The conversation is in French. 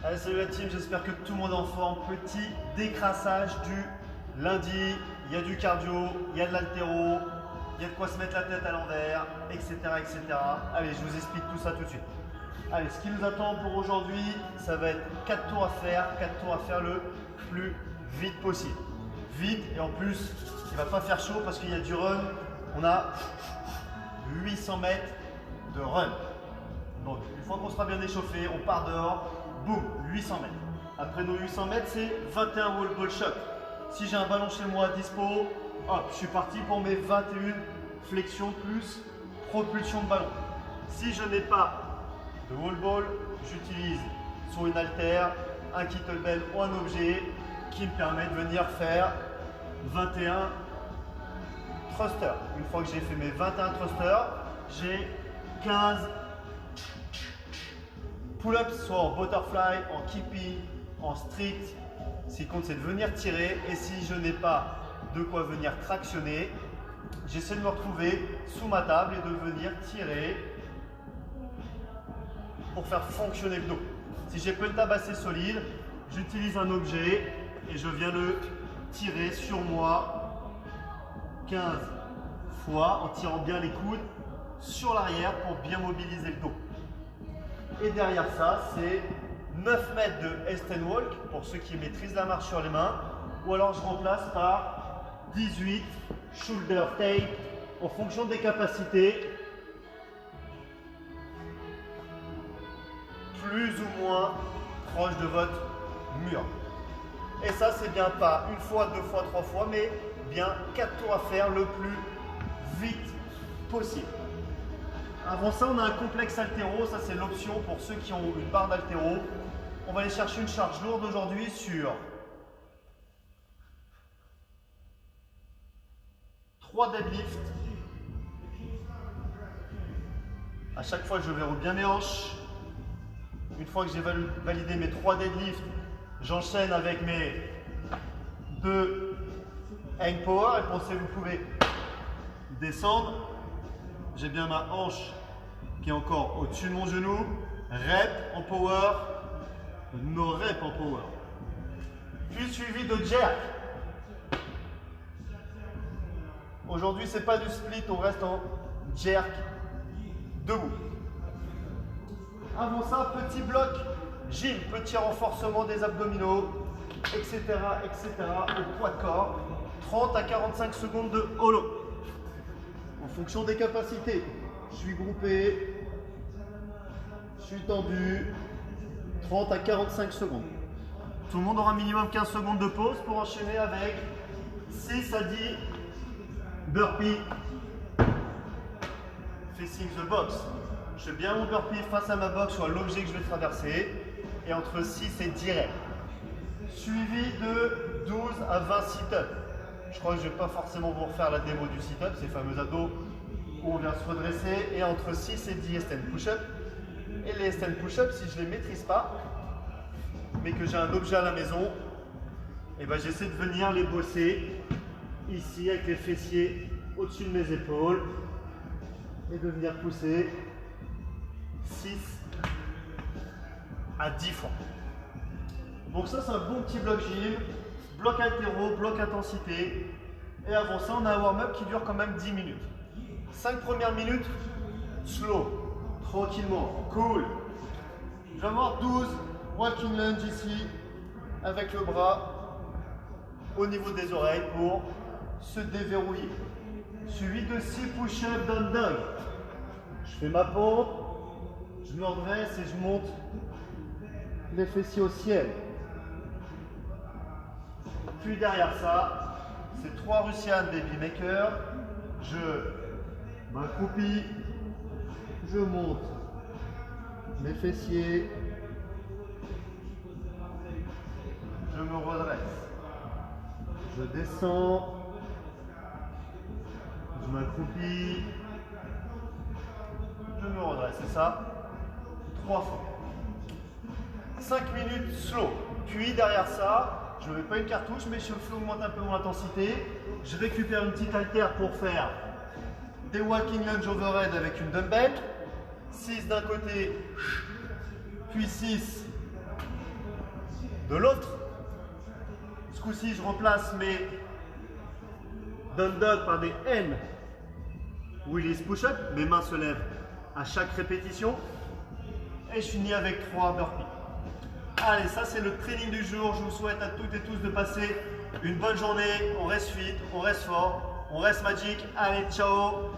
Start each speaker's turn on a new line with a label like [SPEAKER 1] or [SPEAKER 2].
[SPEAKER 1] Allez, salut la team, j'espère que tout le monde est en forme. Petit décrassage du lundi. Il y a du cardio, il y a de l'haltéro, il y a de quoi se mettre la tête à l'envers, etc., etc. Allez, je vous explique tout ça tout de suite. Allez, ce qui nous attend pour aujourd'hui, ça va être 4 tours à faire, 4 tours à faire le plus vite possible. Vite, et en plus, il ne va pas faire chaud parce qu'il y a du run. On a 800 mètres de run. Donc, une fois qu'on sera bien échauffé, on part dehors, boum, 800 mètres. Après nos 800 mètres, c'est 21 wall ball shot. Si j'ai un ballon chez moi à dispo, hop, je suis parti pour mes 21 flexions plus propulsion de ballon. Si je n'ai pas de wall ball, j'utilise soit une haltère, un kettlebell ou un objet qui me permet de venir faire 21 thrusters. Une fois que j'ai fait mes 21 thrusters, j'ai 15 pull-ups, soit en butterfly, en keeping, en strict. Ce qui compte, c'est de venir tirer. Et si je n'ai pas de quoi venir tractionner, j'essaie de me retrouver sous ma table et de venir tirer pour faire fonctionner le dos. Si j'ai pas une table assez solide, j'utilise un objet et je viens le tirer sur moi 15 fois en tirant bien les coudes sur l'arrière pour bien mobiliser le dos. Et derrière ça, c'est 9 mètres de Esten Walk pour ceux qui maîtrisent la marche sur les mains. Ou alors je remplace par 18 shoulder tape en fonction des capacités. Plus ou moins proche de votre mur. Et ça, c'est bien pas une fois, deux fois, trois fois, mais bien 4 tours à faire le plus vite possible. Avant ça, on a un complexe haltéro. Ça, c'est l'option pour ceux qui ont une barre d'haltéro. On va aller chercher une charge lourde aujourd'hui sur 3 deadlifts. À chaque fois, je verrouille bien mes hanches. Une fois que j'ai validé mes 3 deadlifts, j'enchaîne avec mes 2 hang power. Et pensez, vous pouvez descendre. J'ai bien ma hanche qui est encore au-dessus de mon genou. Rep en power, no rep en power. Puis suivi de jerk. Aujourd'hui, c'est pas du split, on reste en jerk debout. Avant ça, petit bloc gym, petit renforcement des abdominaux, etc., etc. au poids de corps. 30 à 45 secondes de holo. En fonction des capacités, je suis groupé, je suis tendu, 30 à 45 secondes. Tout le monde aura minimum 15 secondes de pause pour enchaîner avec 6 à 10 burpees facing the box. Je fais bien mon burpee face à ma box ou à l'objet que je vais traverser et entre 6 et 10 reps. Suivi de 12 à 20 sit-ups. Je crois que je ne vais pas forcément vous refaire la démo du sit-up, ces fameux abdos où on vient se redresser, et entre 6 et 10 Esten push-up. Et les Esten push-up, si je ne les maîtrise pas, mais que j'ai un objet à la maison, et ben j'essaie de venir les bosser ici avec les fessiers au-dessus de mes épaules et de venir pousser 6 à 10 fois. Donc ça, c'est un bon petit bloc gym. Bloc haltéro, bloc intensité. Et avant ça, on a un warm-up qui dure quand même 10 minutes. 5 premières minutes, slow, tranquillement, cool. Je vais avoir 12 walking lunge ici, avec le bras au niveau des oreilles pour se déverrouiller. Suivi de 6 push-ups down dog. Je fais ma pompe, je me redresse et je monte les fessiers au ciel. Puis derrière ça, c'est 3 Russian Baby Maker. Je m'accroupis, je monte mes fessiers, je me redresse, je descends, je m'accroupis, je me redresse. C'est ça 3 fois. 5 minutes slow. Puis derrière ça, je ne mets pas une cartouche, mais je augmente un peu mon intensité. Je récupère une petite haltère pour faire des walking lunge overhead avec une dumbbell. 6 d'un côté, puis 6 de l'autre. Ce coup-ci, je remplace mes down dog par des N release push-up. Mes mains se lèvent à chaque répétition. Et je finis avec 3 burpees. Allez, ça c'est le training du jour. Je vous souhaite à toutes et tous de passer une bonne journée. On reste fit, on reste fort, on reste magique. Allez, ciao!